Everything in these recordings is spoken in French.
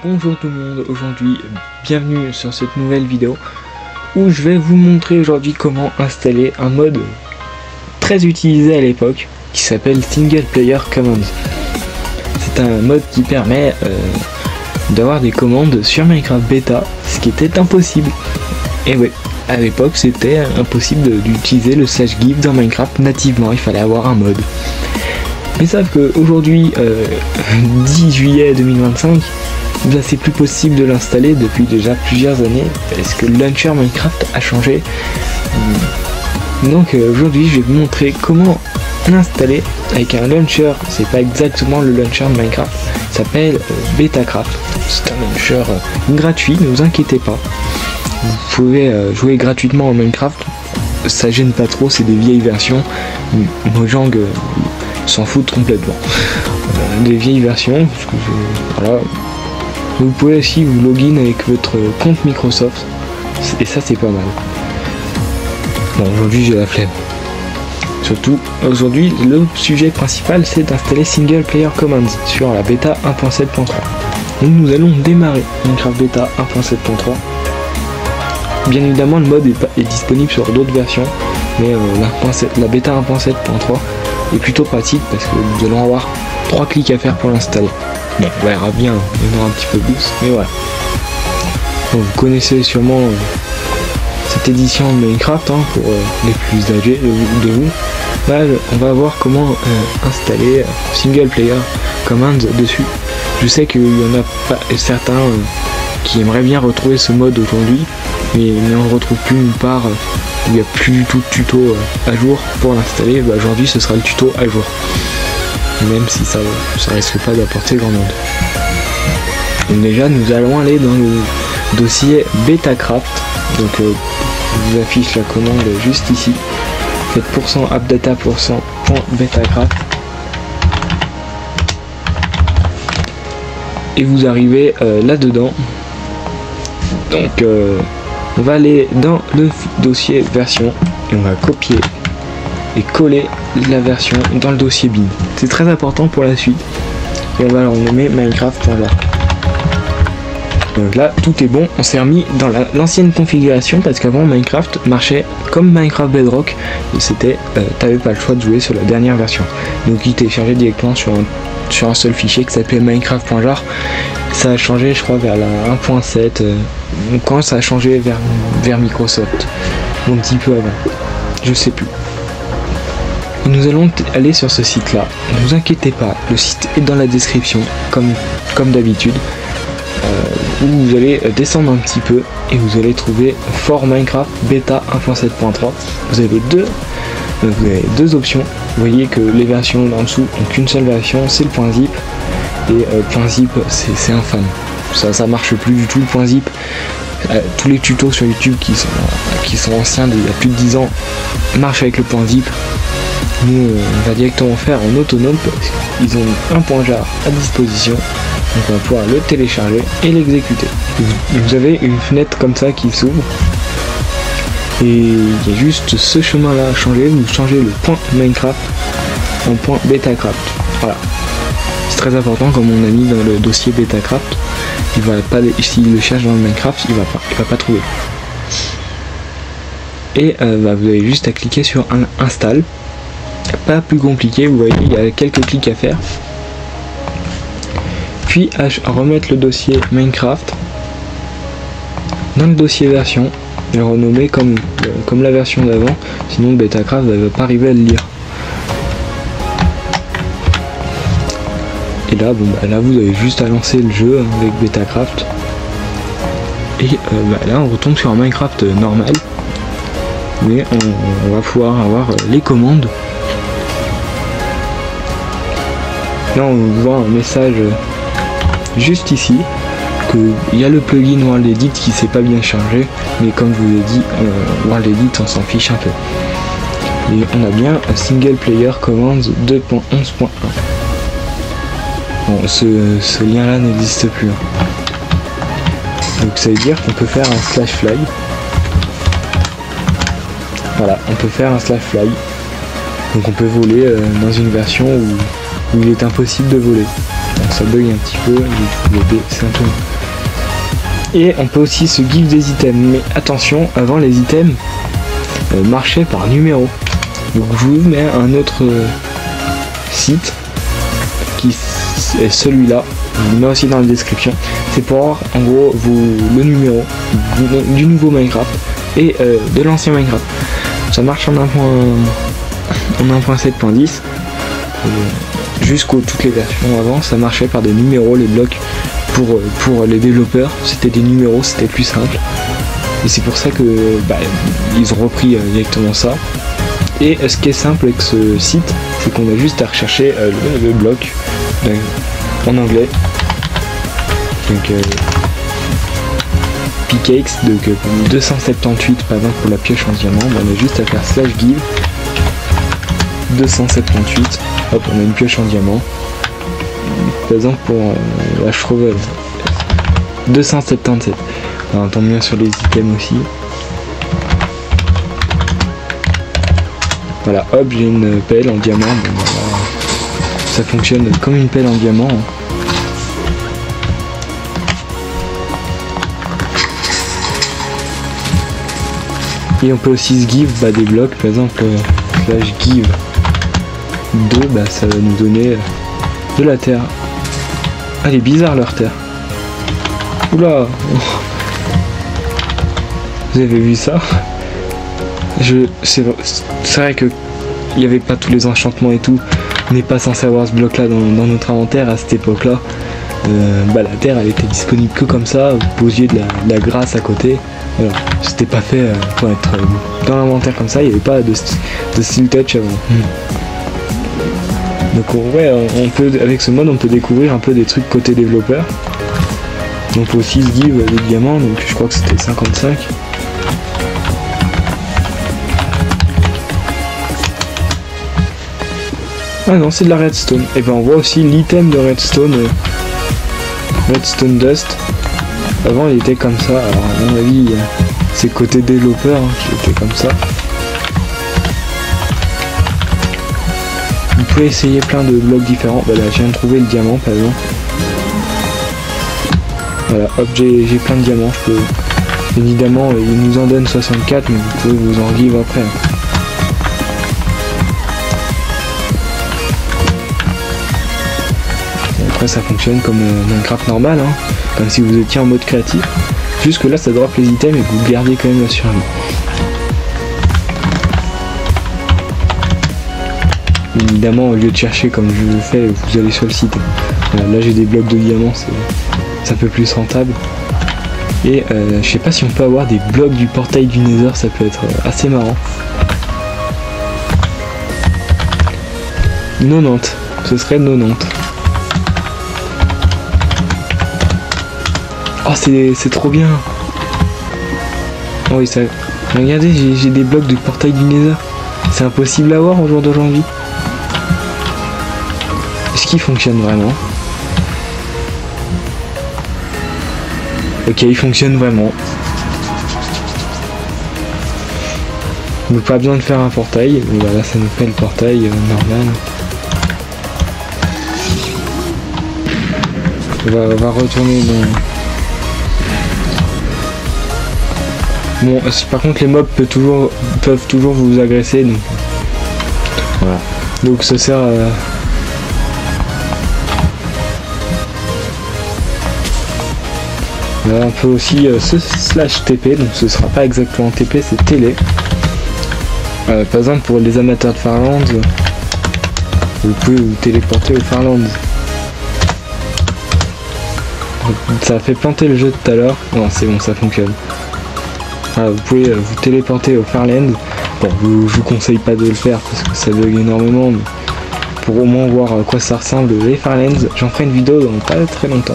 Bonjour tout le monde, aujourd'hui bienvenue sur cette nouvelle vidéo où je vais vous montrer aujourd'hui comment installer un mode très utilisé à l'époque qui s'appelle Single Player Commands. C'est un mode qui permet d'avoir des commandes sur Minecraft Beta, ce qui était impossible. Et ouais, à l'époque c'était impossible d'utiliser le /give dans Minecraft nativement, il fallait avoir un mode. Mais sauf qu'aujourd'hui, 10 juillet 2025, ben c'est plus possible de l'installer depuis déjà plusieurs années parce que le launcher Minecraft a changé. Donc aujourd'hui je vais vous montrer comment l'installer avec un launcher. C'est pas exactement le launcher de Minecraft, ça s'appelle Betacraft. C'est un launcher gratuit, ne vous inquiétez pas. Vous pouvez jouer gratuitement en Minecraft, ça gêne pas trop, c'est des vieilles versions. Mojang s'en foutent complètement. Des vieilles versions, parce que voilà. Vous pouvez aussi vous login avec votre compte Microsoft, et ça c'est pas mal. Bon, aujourd'hui j'ai la flemme. Surtout, aujourd'hui, le sujet principal c'est d'installer Single Player Commands sur la bêta 1.7.3. Donc nous allons démarrer Minecraft Beta 1.7.3. Bien évidemment le mode est disponible sur d'autres versions, mais la bêta 1.7.3 est plutôt pratique parce que nous allons avoir 3 clics à faire pour l'installer. Bon, on verra bien, il y en aura un petit peu plus, mais voilà. Donc, vous connaissez sûrement cette édition de Minecraft, hein, pour les plus âgés de vous. Là, on va voir comment installer Single Player Commands dessus. Je sais qu'il y en a pas certains qui aimeraient bien retrouver ce mode aujourd'hui, mais on ne le retrouve plus nulle part. Il n'y a plus du tout de tuto à jour pour l'installer. Bah, aujourd'hui, ce sera le tuto à jour. Même si ça risque pas d'apporter grand monde. Donc déjà nous allons aller dans le dossier Betacraft. Donc je vous affiche la commande juste ici. Faites %appdata%.betacraft et vous arrivez là-dedans. Donc on va aller dans le dossier version et on va copier et coller la version dans le dossier bin. C'est très important pour la suite. Et on va leur nommer Minecraft.jar. Donc là tout est bon, on s'est remis dans l'ancienne configuration parce qu'avant Minecraft marchait comme Minecraft Bedrock. C'était t'avais pas le choix de jouer sur la dernière version. Donc il téléchargeait directement sur un seul fichier qui s'appelait Minecraft.jar. Ça a changé je crois vers la 1.7. Quand ça a changé vers Microsoft. Un petit peu avant. Je sais plus. Nous allons aller sur ce site là, ne vous inquiétez pas, le site est dans la description comme d'habitude, où vous allez descendre un petit peu et vous allez trouver For Minecraft Beta 1.7.3. Vous avez deux options. Vous voyez que les versions en dessous n'ont qu'une seule version, c'est le .zip, et .zip c'est infâme, ça marche plus du tout le .zip. Tous les tutos sur YouTube qui sont anciens d'il y a plus de 10 ans marchent avec le .zip. Nous on va directement faire en autonome parce qu'ils ont un .jar à disposition, donc on va pouvoir le télécharger et l'exécuter. Vous avez une fenêtre comme ça qui s'ouvre et il y a juste ce chemin là à changer. Vous changez le .minecraft en .betacraft. Voilà, c'est très important. Comme on a mis dans le dossier Betacraft, il va pas, s'il le cherche dans le Minecraft, il va pas trouver. Et vous avez juste à cliquer sur install. Pas plus compliqué, vous voyez, il y a quelques clics à faire. Puis à remettre le dossier Minecraft dans le dossier version et le renommer comme la version d'avant, sinon Betacraft ne va pas arriver à le lire. Et là, bon, là vous avez juste à lancer le jeu avec Betacraft. Et là on retombe sur un Minecraft normal, mais on va pouvoir avoir les commandes. Là on voit un message juste ici qu'il y a le plugin World Edit qui s'est pas bien chargé, mais comme je vous l'ai dit, World Edit on s'en fiche un peu. Et on a bien un Single Player Commands 2.11.1. Bon, ce lien là n'existe plus. Donc ça veut dire qu'on peut faire un /fly. Voilà, on peut faire un /fly. Donc on peut voler dans une version où il est impossible de voler. bon, ça bug un petit peu, c'est un peu... Et on peut aussi se give des items, mais attention, avant les items marchaient par numéro. Donc je vous mets un autre site qui est celui-là, je vous le mets aussi dans la description. C'est pour avoir en gros le numéro du nouveau Minecraft et de l'ancien Minecraft. Ça marche en 1.7.10 jusqu'aux toutes les versions avant, ça marchait par des numéros, les blocs pour les développeurs, c'était des numéros, c'était plus simple. Et c'est pour ça que ils ont repris directement ça. Et ce qui est simple avec ce site, c'est qu'on a juste à rechercher le bloc en anglais. Donc pickaxe, donc 278 par exemple pour la pioche en diamant, on a juste à faire /give 278, hop, on a une pioche en diamant. Par exemple pour la Shrovel 277. Alors, on tombe bien sur les items aussi. Voilà, hop, j'ai une pelle en diamant. Bon, voilà, ça fonctionne comme une pelle en diamant. Et on peut aussi se give des blocs, par exemple /give 2, ça va nous donner de la terre. Ah, elle est bizarre leur terre. Oula. Vous avez vu ça? C'est vrai que il n'y avait pas tous les enchantements et tout. On n'est pas censé avoir ce bloc là dans notre inventaire à cette époque là. La terre elle était disponible que comme ça, vous posiez de la grasse à côté. Voilà. C'était pas fait pour être dans l'inventaire comme ça, il n'y avait pas de steel touch avant. Donc ouais, on peut, avec ce mode on peut découvrir un peu des trucs côté développeur. On peut aussi se give des diamants, donc je crois que c'était 55. Ah non, c'est de la redstone. Et on voit aussi l'item de redstone, redstone dust. Avant il était comme ça, alors à mon avis c'est côté développeur qui était comme ça. Vous pouvez essayer plein de blocs différents. Là je viens de trouver le diamant par exemple. Voilà, hop, j'ai plein de diamants. Je peux... Évidemment il nous en donne 64, mais vous pouvez vous en give après. Après ça fonctionne comme Minecraft normal, comme si vous étiez en mode créatif. Juste que là ça drop les items et vous gardez quand même la survie. Évidemment, au lieu de chercher comme je le fais, vous allez sur le site. Là j'ai des blocs de diamants, c'est un peu plus rentable. Et je sais pas si on peut avoir des blocs du portail du Nether, ça peut être assez marrant. 90, ce serait 90. Oh c'est trop bien. Oh oui, ça... Regardez, j'ai des blocs du portail du Nether. C'est impossible à voir au jour d'aujourd'hui. Est-ce qu'il fonctionne vraiment? Ok, il fonctionne vraiment. Donc pas besoin de faire un portail. Voilà, ça nous fait le portail normal. On va retourner dans... Bon, par contre les mobs peuvent toujours vous agresser, donc voilà. Donc ça sert à... Là, on peut aussi /TP, donc ce sera pas exactement TP, c'est télé. Par exemple pour les amateurs de Farlands, vous pouvez vous téléporter au Farlands. Ça a fait planter le jeu tout à l'heure. Non, c'est bon, ça fonctionne. Vous pouvez vous téléporter au Farlands. Bon, je vous conseille pas de le faire parce que ça bug énormément, mais pour au moins voir à quoi ça ressemble les Farlands, j'en ferai une vidéo dans pas très longtemps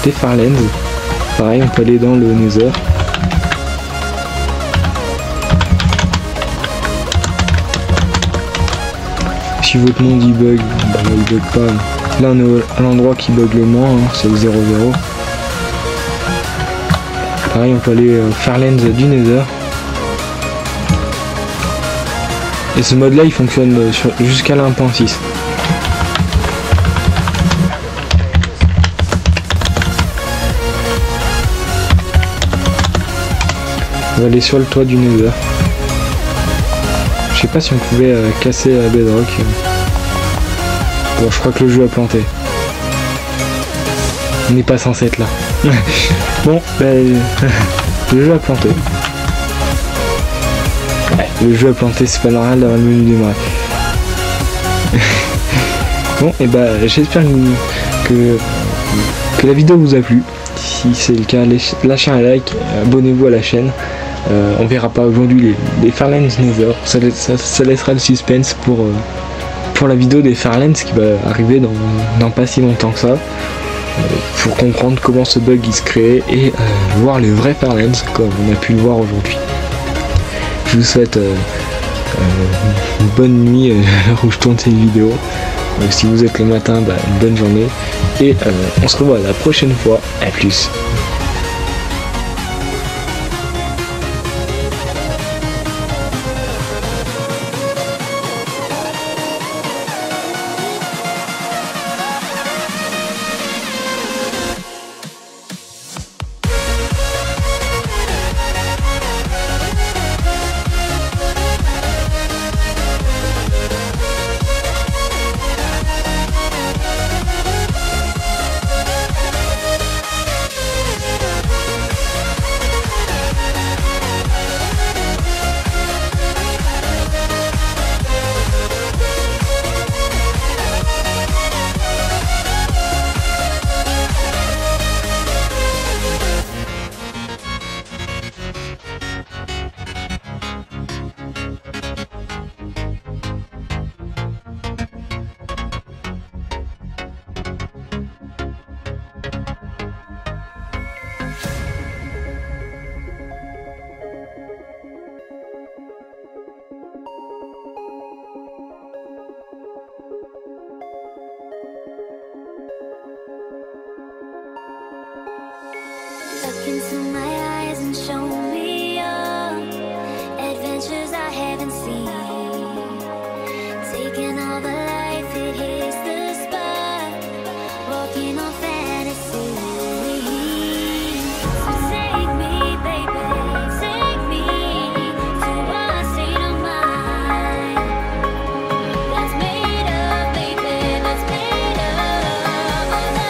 des Farlands. Pareil, on peut aller dans le Nether. Si votre monde il bug, il bug pas. Là on est à l'endroit qui bug le moins, c'est le 0,0. Pareil, on peut aller faire lens du Nether. Et ce mode là il fonctionne jusqu'à la 1.6. va aller sur le toit du Nether. Je sais pas si on pouvait casser la bedrock. Bon, je crois que le jeu a planté. On n'est pas censé être là. Bon, ben, le jeu a planté. Ouais, le jeu a planté, c'est pas normal d'avoir le menu démarrer. Bon, et bah j'espère que la vidéo vous a plu. Si c'est le cas, lâchez un like, abonnez-vous à la chaîne. On verra pas aujourd'hui les Fairlands Nether. Ça laissera le suspense pour la vidéo des Fairlands qui va arriver dans pas si longtemps que ça. Pour comprendre comment ce bug il se crée et voir les vrais Fairlands comme on a pu le voir aujourd'hui. Je vous souhaite une bonne nuit à l'heure où je tourne cette vidéo. Si vous êtes le matin, bah, une bonne journée. Et on se revoit la prochaine fois. À plus. Look into my eyes and show me your adventures I haven't seen. Taking all the life, it hits the spot. Walking on fantasy. So take me, baby, take me to a state of mind that's made up, baby, that's made up all that we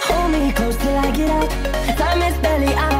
Hold me close till I get up. Time is barely on